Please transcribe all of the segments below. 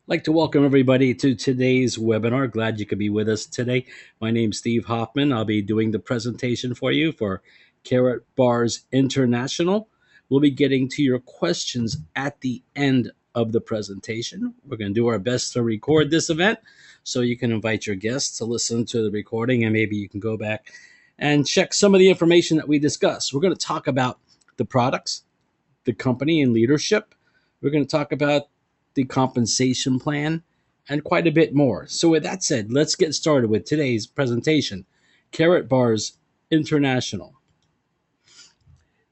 I'd like to welcome everybody to today's webinar. Glad you could be with us today. My name's Steve Hoffman. I'll be doing the presentation for you for KaratBars International. We'll be getting to your questions at the end of the presentation. We're going to do our best to record this event so you can invite your guests to listen to the recording, and maybe you can go back and check some of the information that we discussed. We're going to talk about the products, the company, and leadership. We're going to talk about the compensation plan, and quite a bit more. So with that said, let's get started with today's presentation, KaratBars International.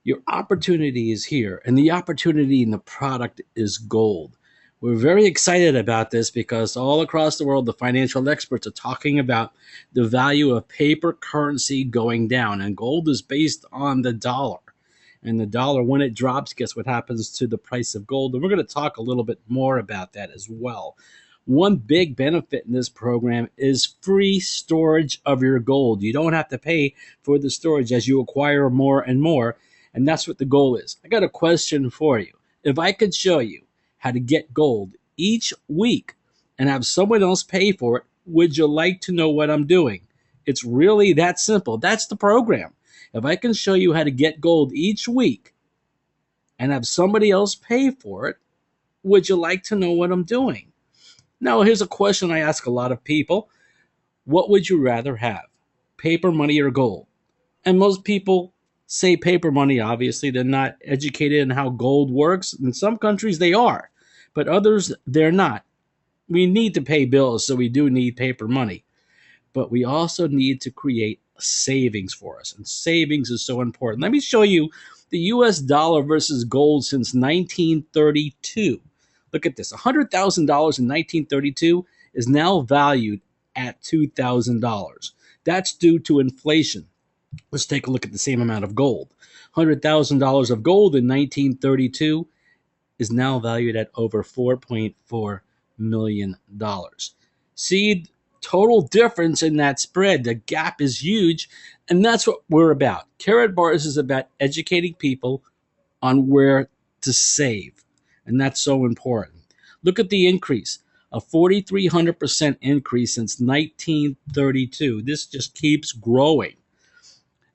Your opportunity is here, and the opportunity in the product is gold. We're very excited about this because all across the world, the financial experts are talking about the value of paper currency going down, and gold is based on the dollar. And the dollar, when it drops, guess what happens to the price of gold? And we're going to talk a little bit more about that as well. One big benefit in this program is free storage of your gold. You don't have to pay for the storage as you acquire more and more. And that's what the goal is. I got a question for you. If I could show you how to get gold each week and have someone else pay for it, would you like to know what I'm doing? It's really that simple. That's the program. If I can show you how to get gold each week and have somebody else pay for it, would you like to know what I'm doing? Now, here's a question I ask a lot of people. What would you rather have, paper money or gold? And most people say paper money. Obviously, they're not educated in how gold works. In some countries, they are, but others, they're not. We need to pay bills, so we do need paper money. But we also need to create savings for us. And savings is so important. Let me show you the US dollar versus gold since 1932. Look at this. $100,000 in 1932 is now valued at $2,000. That's due to inflation. Let's take a look at the same amount of gold. $100,000 of gold in 1932 is now valued at over $4.4 million. See, total difference in that spread. The gap is huge, and that's what we're about. KaratBars is about educating people on where to save, and that's so important. Look at the increase, a 4,300% increase since 1932. This just keeps growing.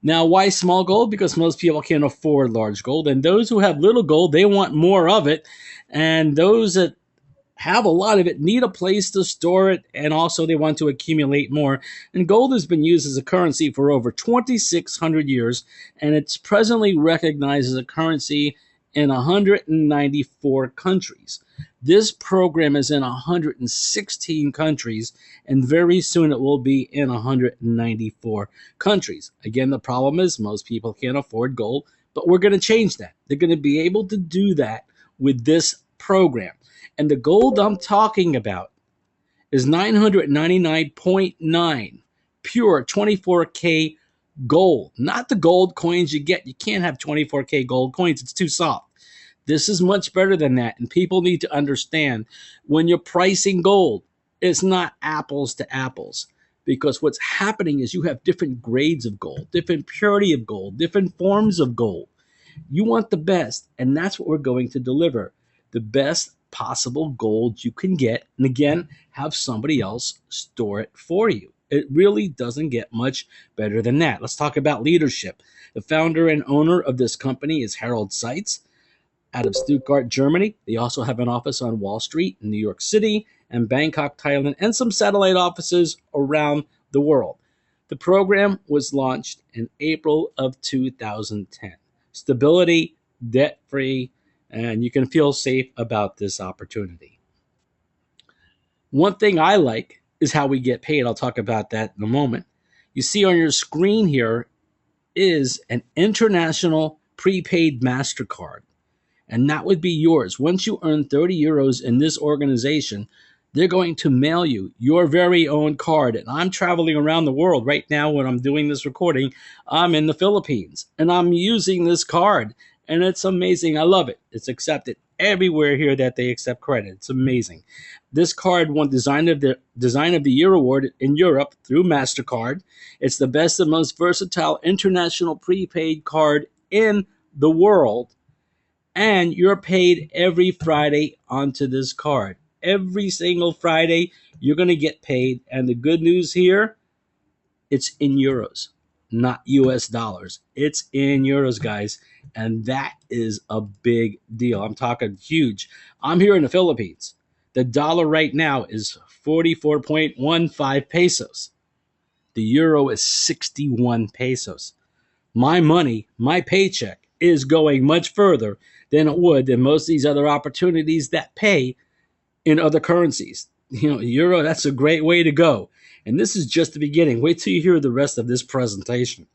Now, why small gold? Because most people can't afford large gold, and those who have little gold, they want more of it, and those that have a lot of it need a place to store it, and also they want to accumulate more. And gold has been used as a currency for over 2,600 years, and it's presently recognized as a currency in 194 countries. This program is in 116 countries, and very soon it will be in 194 countries. Again, the problem is most people can't afford gold, but we're going to change that. They're going to be able to do that with this program. And the gold I'm talking about is 999.9 pure 24K gold, not the gold coins you get. You can't have 24K gold coins. It's too soft. This is much better than that. And people need to understand when you're pricing gold, it's not apples to apples. Because what's happening is you have different grades of gold, different purity of gold, different forms of gold. You want the best, and that's what we're going to deliver. The best possible gold you can get, and again, have somebody else store it for you. It really doesn't get much better than that. Let's talk about leadership. The founder and owner of this company is Harold Seitz out of Stuttgart, Germany. They also have an office on Wall Street in New York City and Bangkok, Thailand, and some satellite offices around the world. The program was launched in April of 2010. Stability, debt-free, and you can feel safe about this opportunity. One thing I like is how we get paid. I'll talk about that in a moment. You see on your screen here is an international prepaid MasterCard, and that would be yours. Once you earn 30 euros in this organization, they're going to mail you your very own card. And I'm traveling around the world right now when I'm doing this recording. I'm in the Philippines, and I'm using this card. And it's amazing. I love it. It's accepted everywhere here that they accept credit. It's amazing. This card won Design of the Year award in Europe through MasterCard. It's the best and most versatile international prepaid card in the world. And you're paid every Friday onto this card. every single Friday, you're going to get paid. And the good news here, it's in euros, not US dollars. It's in euros, guys. And that is a big deal. I'm talking huge. I'm here in the Philippines. The dollar right now is 44.15 pesos. The euro is 61 pesos. My money, my paycheck is going much further than it would in most of these other opportunities that pay in other currencies. Euro, that's a great way to go. And this is just the beginning. Wait till you hear the rest of this presentation.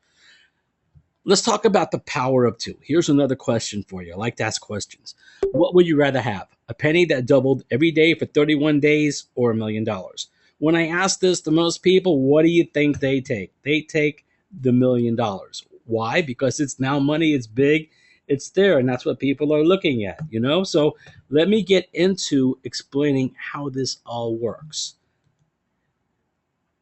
Let's talk about the power of two. Here's another question for you. I like to ask questions. What would you rather have? A penny that doubled every day for 31 days or $1,000,000? When I ask this to most people, what do you think they take? They take the $1,000,000. Why? Because it's now money, it's big, it's there, and that's what people are looking at. So let me get into explaining how this all works.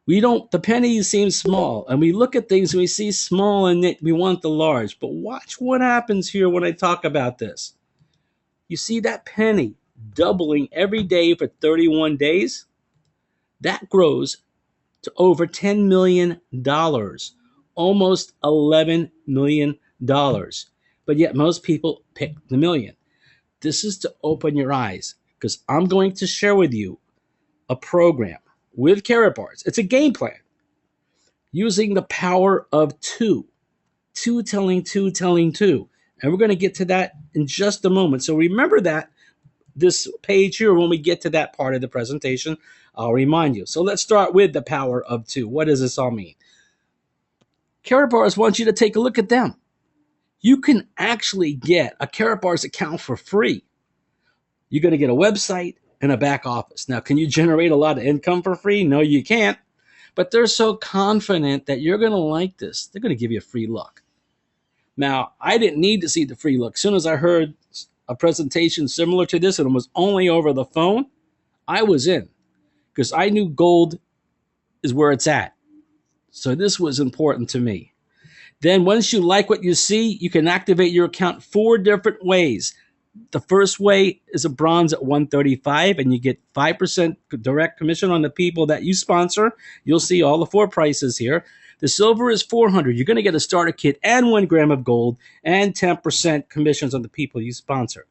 The penny seems small, and we look at things and we see small and we want the large. But watch what happens here when I talk about this. You see that penny doubling every day for 31 days? That grows to over $10 million, almost $11 million. But yet most people pick the million. This is to open your eyes, because I'm going to share with you a program with KaratBars. It's a game plan using the power of two. Two telling two telling two. And we're going to get to that in just a moment. So remember that this page here, when we get to that part of the presentation, I'll remind you. So let's start with the power of two. What does this all mean? KaratBars wants you to take a look at them. You can actually get a KaratBars account for free. You're going to get a website and a back office. Now, can you generate a lot of income for free? No, you can't. But they're so confident that you're going to like this, they're going to give you a free look. Now, I didn't need to see the free look. As soon as I heard a presentation similar to this, and it was only over the phone, I was in, because I knew gold is where it's at. So this was important to me. Then once you like what you see, you can activate your account 4 different ways. The first way is a bronze at 135, and you get 5% direct commission on the people that you sponsor. You'll see all the 4 prices here. The silver is 400. You're going to get a starter kit and 1 gram of gold and 10% commissions on the people you sponsor.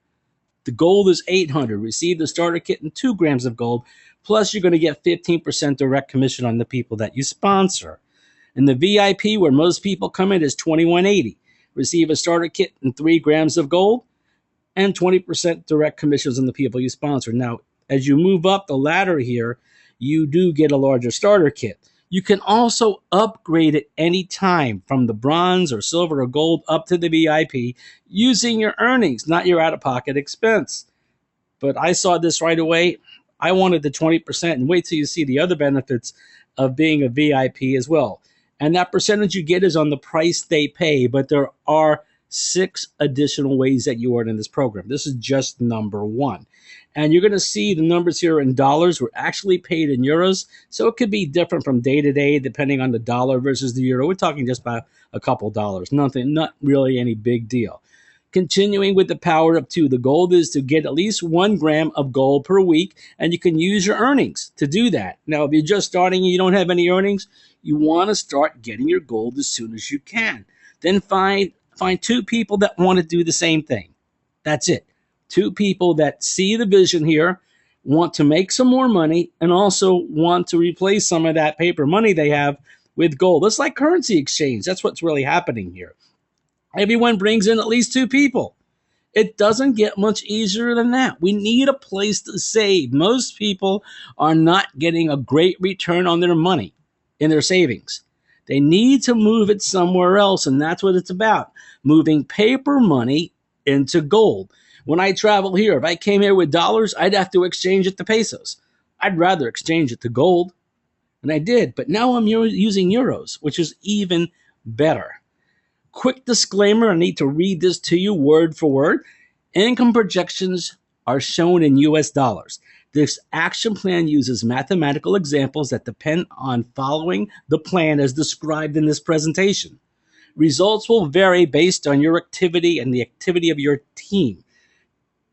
The gold is 800. Receive the starter kit and 2 grams of gold. Plus, you're going to get 15% direct commission on the people that you sponsor. And the VIP, where most people come in, is 2180. Receive a starter kit and 3 grams of gold and 20% direct commissions on the people you sponsor. Now, as you move up the ladder here, you do get a larger starter kit. You can also upgrade at any time from the bronze or silver or gold up to the VIP using your earnings, not your out-of-pocket expense. But I saw this right away. I wanted the 20%, and wait till you see the other benefits of being a VIP as well. And that percentage you get is on the price they pay, but there are 6 additional ways that you earn in this program. This is just number 1. And you're going to see the numbers here in dollars. We're actually paid in euros, so it could be different from day to day depending on the dollar versus the euro. We're talking just about a couple dollars, not really any big deal. Continuing with the power of 2, the goal is to get at least 1 gram of gold per week, and you can use your earnings to do that. Now, if you're just starting and you don't have any earnings, you want to start getting your gold as soon as you can. Then find 2 people that want to do the same thing. That's it. 2 people that see the vision here, want to make some more money, and also want to replace some of that paper money they have with gold. It's like currency exchange. That's what's really happening here. Everyone brings in at least 2 people. It doesn't get much easier than that. We need a place to save. Most people are not getting a great return on their money in their savings. They need to move it somewhere else, and that's what it's about, moving paper money into gold. When I travel here, if I came here with dollars, I'd have to exchange it to pesos. I'd rather exchange it to gold, and I did, but now I'm using euros, which is even better. Quick disclaimer, I need to read this to you word for word. Income projections are shown in US dollars. This action plan uses mathematical examples that depend on following the plan as described in this presentation. Results will vary based on your activity and the activity of your team.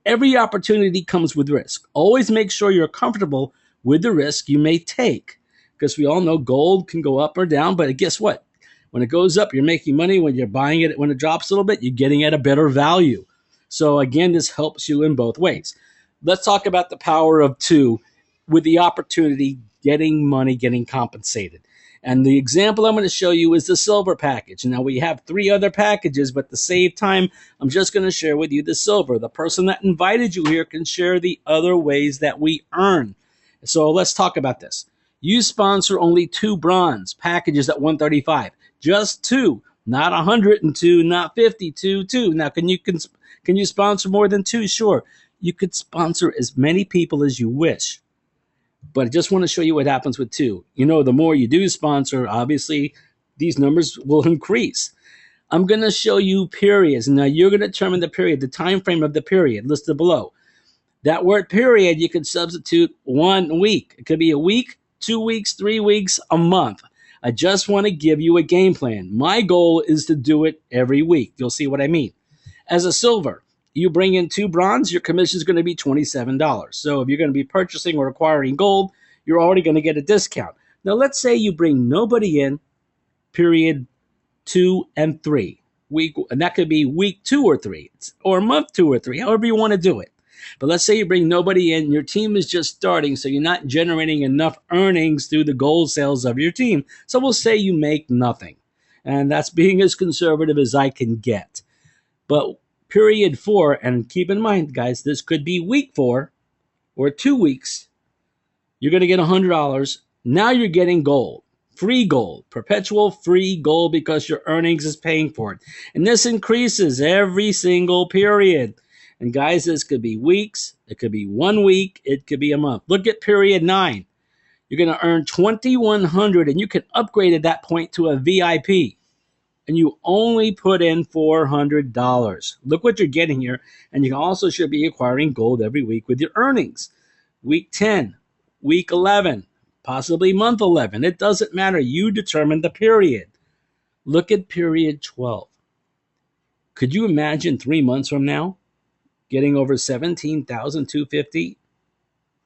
every opportunity comes with risk. Always make sure you're comfortable with the risk you may take, because we all know gold can go up or down, but guess what? When it goes up, you're making money. When you're buying it, when it drops a little bit, you're getting at a better value. So again, this helps you in both ways. Let's talk about the power of two with the opportunity, getting money, getting compensated. And the example I'm going to show you is the silver package. Now we have 3 other packages, but to save time, I'm just going to share with you the silver. The person that invited you here can share the other ways that we earn. So let's talk about this. You sponsor only 2 bronze packages at $135. Just 2, not 102, not 52, 2. Now, can you sponsor more than 2? Sure. You could sponsor as many people as you wish. But I just want to show you what happens with 2. You know, the more you do sponsor, obviously, these numbers will increase. I'm going to show you periods. Now, you're going to determine the period, the time frame of the period listed below. That word period, you could substitute 1 week. It could be a week, 2 weeks, 3 weeks, a month. I just want to give you a game plan. My goal is to do it every week. You'll see what I mean. As a silver, you bring in 2 bronze, your commission is going to be $27. So if you're going to be purchasing or acquiring gold, you're already going to get a discount. Now, let's say you bring nobody in, period 2 and 3. And that could be week 2 or 3, or month 2 or 3, however you want to do it. But let's say you bring nobody in, your team is just starting, so you're not generating enough earnings through the gold sales of your team. So we'll say you make nothing. And that's being as conservative as I can get. But period 4, and keep in mind, guys, this could be week 4 or 2 weeks. You're going to get $100. Now you're getting gold. Free gold, perpetual free gold, because your earnings is paying for it. And this increases every single period. And guys, this could be weeks, it could be 1 week, it could be a month. Look at period 9. You're going to earn $2,100, and you can upgrade at that point to a VIP. And you only put in $400. Look what you're getting here. And you also should be acquiring gold every week with your earnings. Week 10, week 11, possibly month 11. It doesn't matter. You determine the period. Look at period 12. Could you imagine 3 months from now getting over $17,250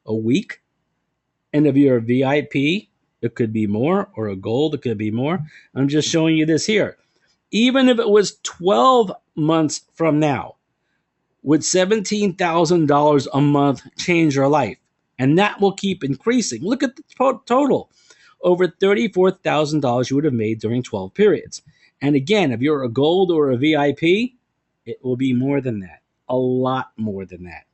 a week? And if you're a VIP, it could be more, or a gold, it could be more. I'm just showing you this here. Even if it was 12 months from now, would $17,000 a month change your life? And that will keep increasing. Look at the total. Over $34,000 you would have made during 12 periods. And again, if you're a gold or a VIP, it will be more than that. A lot more than that.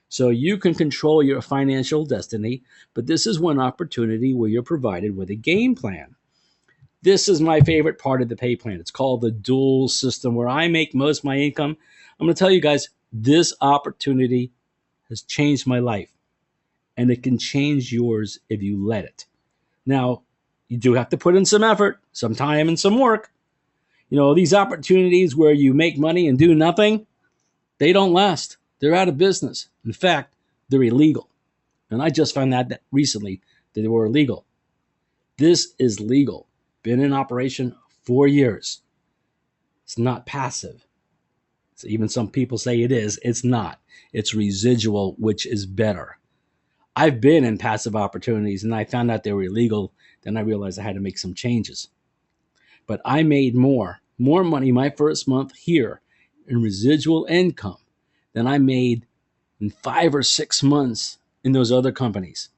So you can control your financial destiny, but this is one opportunity where you're provided with a game plan. This is my favorite part of the pay plan. It's called the dual system, where I make most of my income. I'm going to tell you guys, this opportunity has changed my life, and it can change yours if you let it. Now, you do have to put in some effort, some time, and some work. You know, these opportunities where you make money and do nothing, they don't last. They're out of business. In fact, they're illegal. And I just found out that recently that they were illegal. This is legal. Been in operation 4 years. It's not passive. So even some people say it is. It's not. It's residual, which is better. I've been in passive opportunities, and I found out they were illegal. Then I realized I had to make some changes. But I made more money my first month here in residual income than I made in 5 or 6 months in those other companies.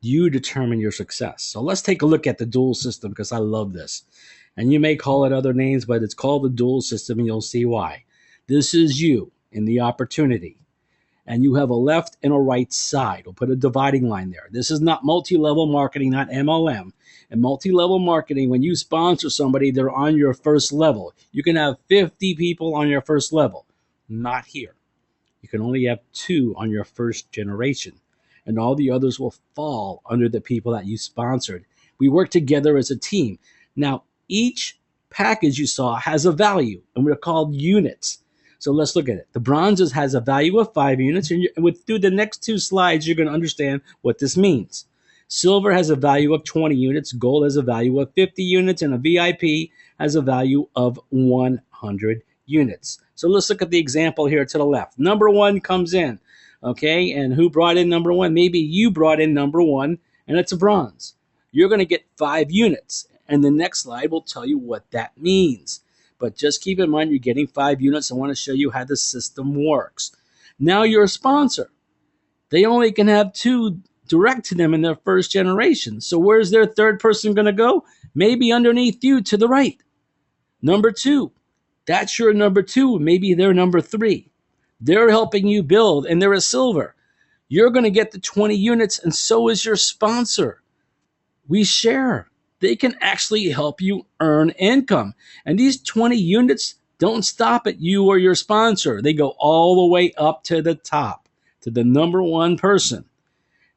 You determine your success. So let's take a look at the dual system, because I love this. And you may call it other names, but it's called the dual system, and you'll see why. This is you in the opportunity. And you have a left and a right side. We'll put a dividing line there. This is not multi-level marketing, not MLM. And multi-level marketing, when you sponsor somebody, they're on your first level. You can have 50 people on your first level. Not here. You can only have 2 on your first generation. And all the others will fall under the people that you sponsored. We work together as a team. Now, each package you saw has a value, and we're called units. So let's look at it. The bronzes has a value of 5 units, and through the next 2 slides, you're going to understand what this means. Silver has a value of 20 units, gold has a value of 50 units, and a VIP has a value of 100 units. So let's look at the example here to the left. Number one comes in, okay? And who brought in number one? Maybe you brought in number one, and it's a bronze. You're going to get 5 units. And the next slide will tell you what that means. But just keep in mind you're getting 5 units. I want to show you how the system works. Now you're a sponsor. They only can have 2 direct to them in their first generation. So where's their third person going to go? Maybe underneath you to the right. Number 2. That's your number 2. Maybe they're number 3. They're helping you build, and they're a silver. You're going to get the 20 units, and so is your sponsor. We share. They can actually help you earn income. And these 20 units don't stop at you or your sponsor. They go all the way up to the top, to the number 1 person.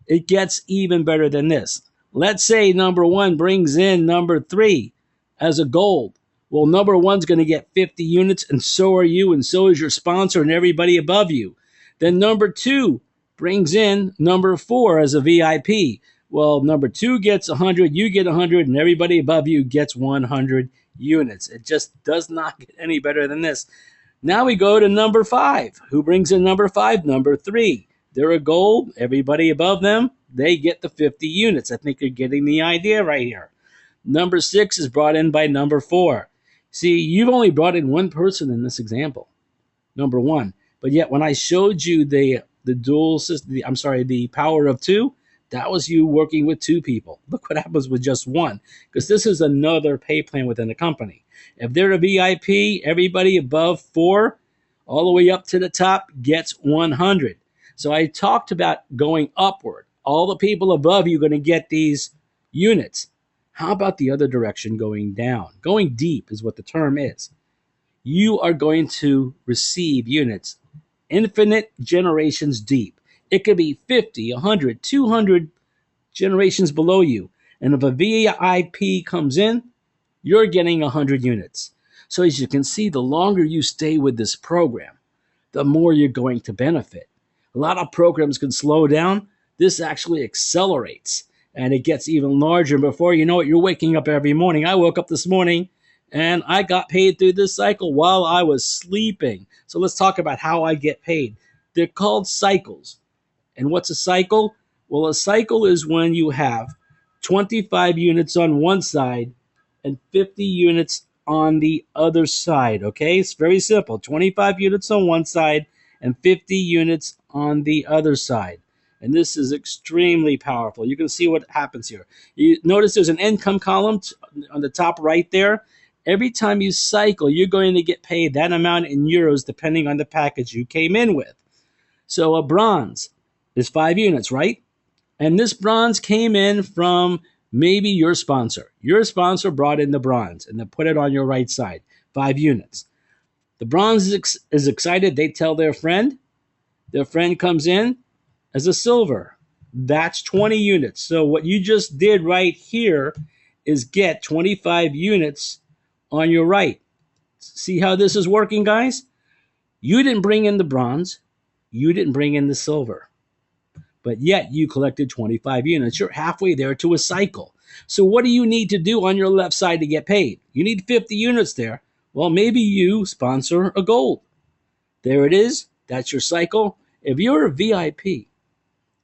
It gets even better than this. Let's say number 1 brings in number 3 as a gold. Well, number 1's going to get 50 units, and so are you, and so is your sponsor and everybody above you. Then number 2 brings in number 4 as a VIP. Well, number 2 gets 100, you get 100, and everybody above you gets 100 units. It just does not get any better than this. Now we go to number 5. Who brings in number 5? Number 3. They're a gold. Everybody above them, they get the 50 units. I think you're getting the idea right here. Number 6 is brought in by number 4. See, you've only brought in 1 person in this example, number 1. But yet when I showed you the dual system, the power of 2, that was you working with 2 people. Look what happens with just 1, because this is another pay plan within the company. If they're a VIP, everybody above 4, all the way up to the top, gets 100. So I talked about going upward. All the people above you are going to get these units. How about the other direction, going down? Going deep is what the term is. You are going to receive units infinite generations deep. It could be 50, 100, 200 generations below you. And if a VIP comes in, you're getting 100 units. So as you can see, the longer you stay with this program, the more you're going to benefit. A lot of programs can slow down. This actually accelerates, and it gets even larger. And before you know it, you're waking up every morning. I woke up this morning, and I got paid through this cycle while I was sleeping. So let's talk about how I get paid. They're called cycles. And what's a cycle? Well, a cycle is when you have 25 units on one side and 50 units on the other side, okay? It's very simple. 25 units on one side and 50 units on the other side. And this is extremely powerful. You can see what happens here. You notice there's an income column on the top right there. Every time you cycle, you're going to get paid that amount in euros depending on the package you came in with. So a bronze is 5 units, right? And this bronze came in from maybe your sponsor. Your sponsor brought in the bronze and then put it on your right side, 5 units. The bronze is excited. They tell their friend. Their friend comes in as a silver. That's 20 units. So what you just did right here is get 25 units on your right. See how this is working, guys? You didn't bring in the bronze. You didn't bring in the silver. But yet you collected 25 units. You're halfway there to a cycle. So what do you need to do on your left side to get paid? You need 50 units there. Well, maybe you sponsor a gold. There it is. That's your cycle. If you're a VIP,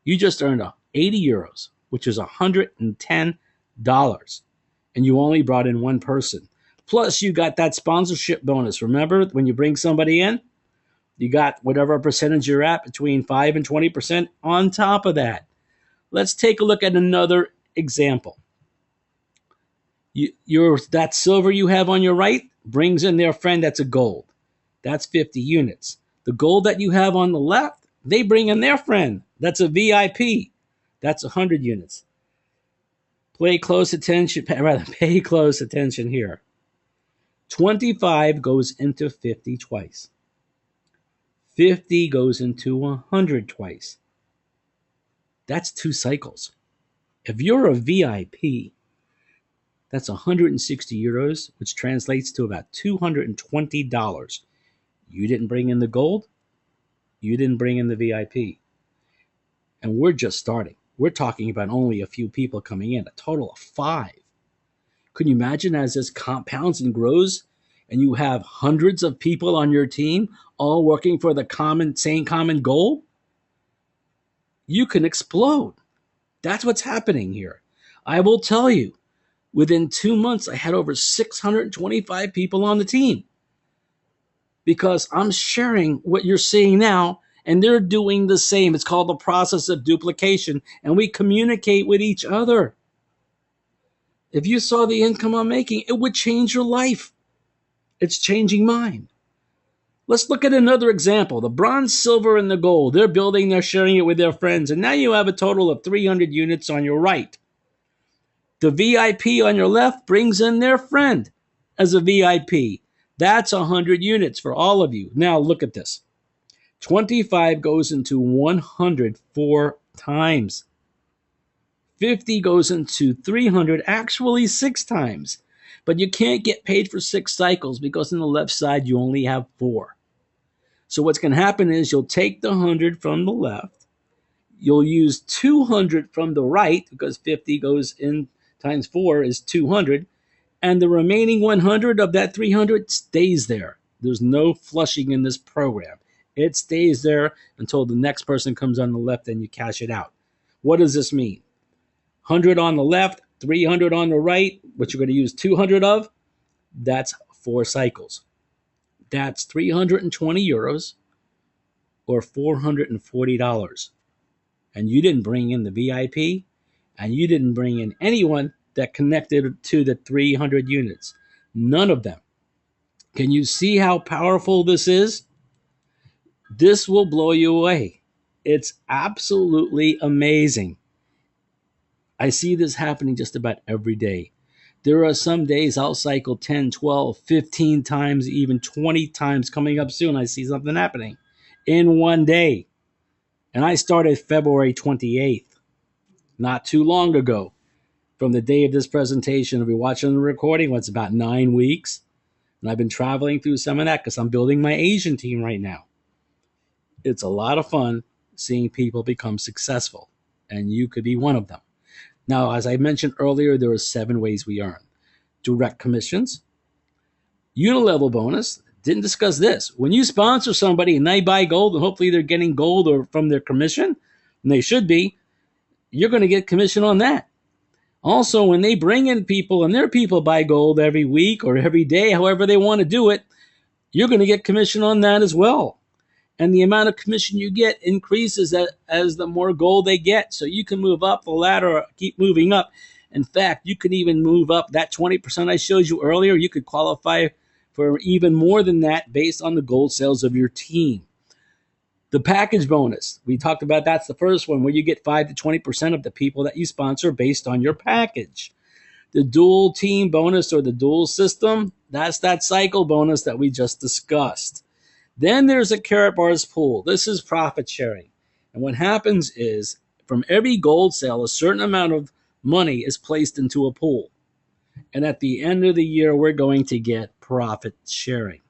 you just earned 80 euros, which is $110, and you only brought in 1 person. Plus, you got that sponsorship bonus. Remember, when you bring somebody in, you got whatever percentage you're at, between 5 and 20% on top of that. Let's take a look at another example. That silver you have on your right brings in their friend that's a gold. That's 50 units. The gold that you have on the left, they bring in their friend. That's a VIP. That's 100 units. Pay close attention here. 25 goes into 50 twice. 50 goes into 100 twice. That's 2 cycles. If you're a VIP, that's 160 euros, which translates to about $220. You didn't bring in the gold. You didn't bring in the VIP. And we're just starting. We're talking about only a few people coming in, a total of 5. Could you imagine as this compounds and grows and you have hundreds of people on your team all working for the same common goal, you can explode. That's what's happening here. I will tell you, within 2 months, I had over 625 people on the team because I'm sharing what you're seeing now, and they're doing the same. It's called the process of duplication, and we communicate with each other. If you saw the income I'm making, it would change your life. It's changing mine. Let's look at another example. The bronze, silver, and the gold. They're sharing it with their friends, and now you have a total of 300 units on your right. The VIP on your left brings in their friend as a VIP. That's 100 units for all of you. Now look at this. 25 goes into 100 4 times. 50 goes into 300, actually 6 times. But you can't get paid for 6 cycles because on the left side you only have 4. So what's going to happen is you'll take the 100 from the left. You'll use 200 from the right because 50 goes in times 4 is 200. And the remaining 100 of that 300 stays there. There's no flushing in this program. It stays there until the next person comes on the left and you cash it out. What does this mean? 100 on the left, 300 on the right, which you're going to use 200 of, that's 4 cycles. That's 320 euros or $440. And you didn't bring in the VIP, and you didn't bring in anyone that connected to the 300 units. None of them. Can you see how powerful this is? This will blow you away. It's absolutely amazing. I see this happening just about every day. There are some days I'll cycle 10, 12, 15 times, even 20 times coming up soon. I see something happening in one day. And I started February 28th, not too long ago. From the day of this presentation, if you're watching the recording, it's about 9 weeks. And I've been traveling through some of that because I'm building my Asian team right now. It's a lot of fun seeing people become successful, and you could be one of them. Now, as I mentioned earlier, there are 7 ways we earn. Direct commissions, unilevel bonus. Didn't discuss this. When you sponsor somebody and they buy gold, and hopefully they're getting gold or from their commission, and they should be, you're going to get commission on that. Also, when they bring in people and their people buy gold every week or every day, however they want to do it, you're going to get commission on that as well. And the amount of commission you get increases as the more gold they get. So you can move up the ladder or keep moving up. In fact, you can even move up that 20% I showed you earlier. You could qualify for even more than that based on the gold sales of your team. The package bonus, we talked about, that's the first one where you get 5 to 20% of the people that you sponsor based on your package. The dual team bonus or the dual system, that's that cycle bonus that we just discussed. Then there's a KaratBars pool. This is profit sharing. And what happens is from every gold sale, a certain amount of money is placed into a pool. And at the end of the year, we're going to get profit sharing.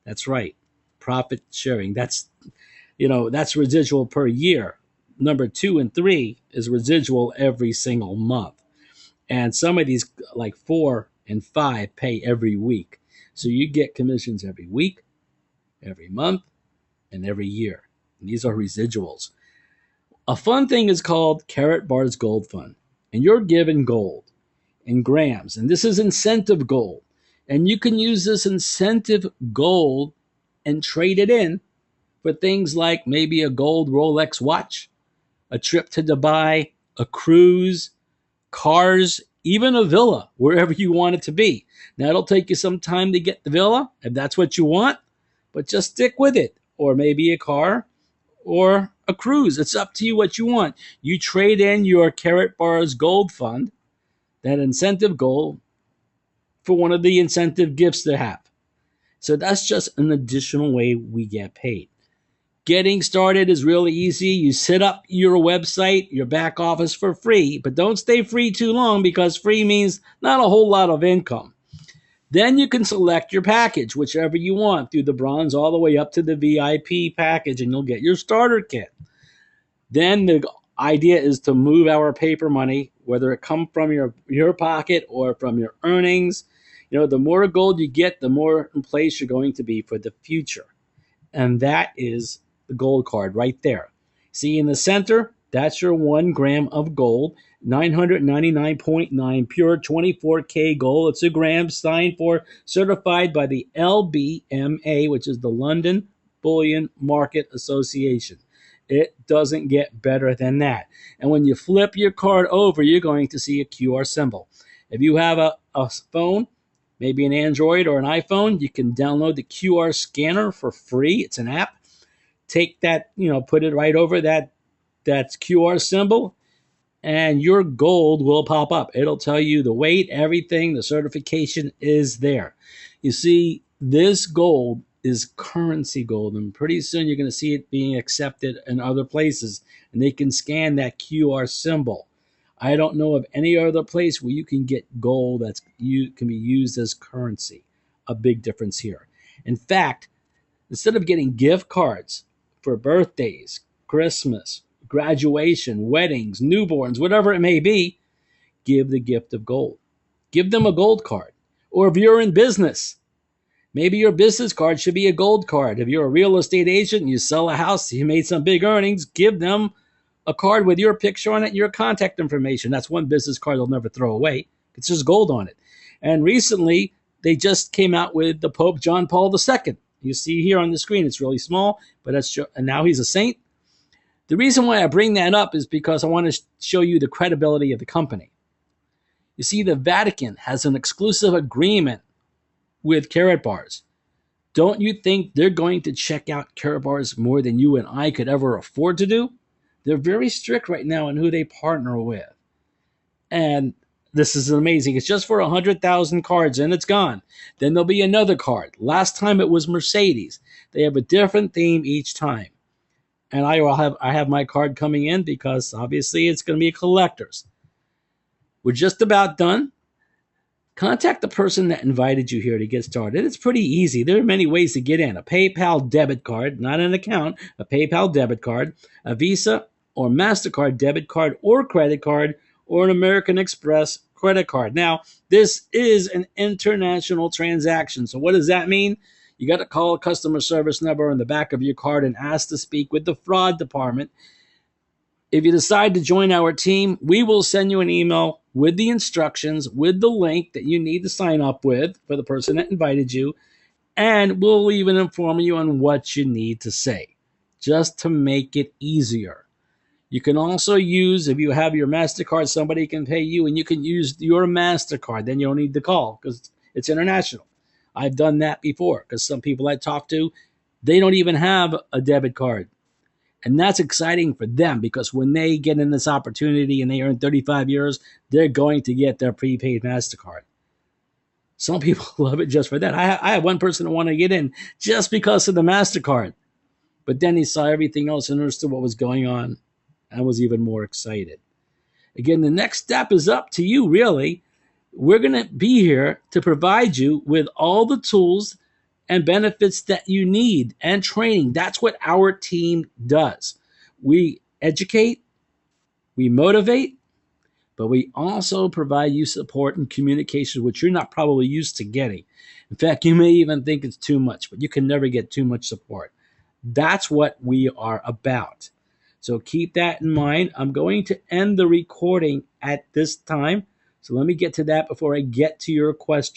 That's right. Profit sharing. That's residual per year. Number 2 and 3 is residual every single month. And some of these, like 4 and 5, pay every week. So you get commissions every week, every month, and every year. And these are residuals. A fun thing is called KaratBars Gold Fund. And you're given gold in grams. And this is incentive gold. And you can use this incentive gold and trade it in for things like maybe a gold Rolex watch, a trip to Dubai, a cruise, cars, even a villa, wherever you want it to be. Now, it'll take you some time to get the villa, if that's what you want, but just stick with it. Or maybe a car or a cruise. It's up to you what you want. You trade in your KaratBars Gold Fund, that incentive gold, for one of the incentive gifts they have. So that's just an additional way we get paid. Getting started is really easy. You set up your website, your back office for free, but don't stay free too long because free means not a whole lot of income. Then you can select your package, whichever you want, through the bronze all the way up to the VIP package, and you'll get your starter kit. Then the idea is to move our paper money, whether it come from your pocket or from your earnings. The more gold you get, the more in place you're going to be for the future. And that is the gold card right there. See in the center, that's your 1 gram of gold, 999.9 pure 24K gold. It's a gram signed for, certified by the LBMA, which is the London Bullion Market Association. It doesn't get better than that. And when you flip your card over, you're going to see a QR symbol. If you have a phone, maybe an Android or an iPhone, you can download the QR scanner for free. It's an app. Take that, put it right over that QR symbol, and your gold will pop up. It'll tell you the weight, everything, the certification is there. You see, this gold is currency gold, and pretty soon you're going to see it being accepted in other places, and they can scan that QR symbol. I don't know of any other place where you can get gold that can be used as currency. A big difference here. In fact, instead of getting gift cards for birthdays, Christmas, graduation, weddings, newborns, whatever it may be, give the gift of gold. Give them a gold card. Or if you're in business, maybe your business card should be a gold card. If you're a real estate agent and you sell a house, you made some big earnings, give them a card with your picture on it and your contact information. That's one business card they'll never throw away. It's just gold on it. And recently, they just came out with the Pope John Paul II. You see here on the screen, it's really small, but and now he's a saint. The reason why I bring that up is because I want to show you the credibility of the company. You see, the Vatican has an exclusive agreement with KaratBars. Don't you think they're going to check out KaratBars more than you and I could ever afford to do? They're very strict right now on who they partner with. And this is amazing. It's just for 100,000 cards and it's gone. Then there'll be another card. Last time it was Mercedes. They have a different theme each time. And I have my card coming in because obviously it's going to be a collector's. We're just about done. Contact the person that invited you here to get started. It's pretty easy. There are many ways to get in. A PayPal debit card, not an account, a PayPal debit card, a Visa or MasterCard debit card or credit card, or an American Express credit card. Now, this is an international transaction. So what does that mean? You got to call a customer service number on the back of your card and ask to speak with the fraud department. If you decide to join our team, we will send you an email with the instructions, with the link that you need to sign up with for the person that invited you, and we'll even inform you on what you need to say, just to make it easier. You can also use, if you have your MasterCard, somebody can pay you, and you can use your MasterCard. Then you don't need to call because it's international. I've done that before because some people I talk to, they don't even have a debit card. And that's exciting for them because when they get in this opportunity and they earn 35 years, they're going to get their prepaid MasterCard. Some people love it just for that. I have one person who wanted to get in just because of the MasterCard. But then he saw everything else and understood what was going on and was even more excited. Again, the next step is up to you, really. We're going to be here to provide you with all the tools and benefits that you need and training. That's what our team does. We educate, we motivate, but we also provide you support and communication, which you're not probably used to getting. In fact, you may even think it's too much, but you can never get too much support. That's what we are about. So keep that in mind. I'm going to end the recording at this time. So let me get to that before I get to your question.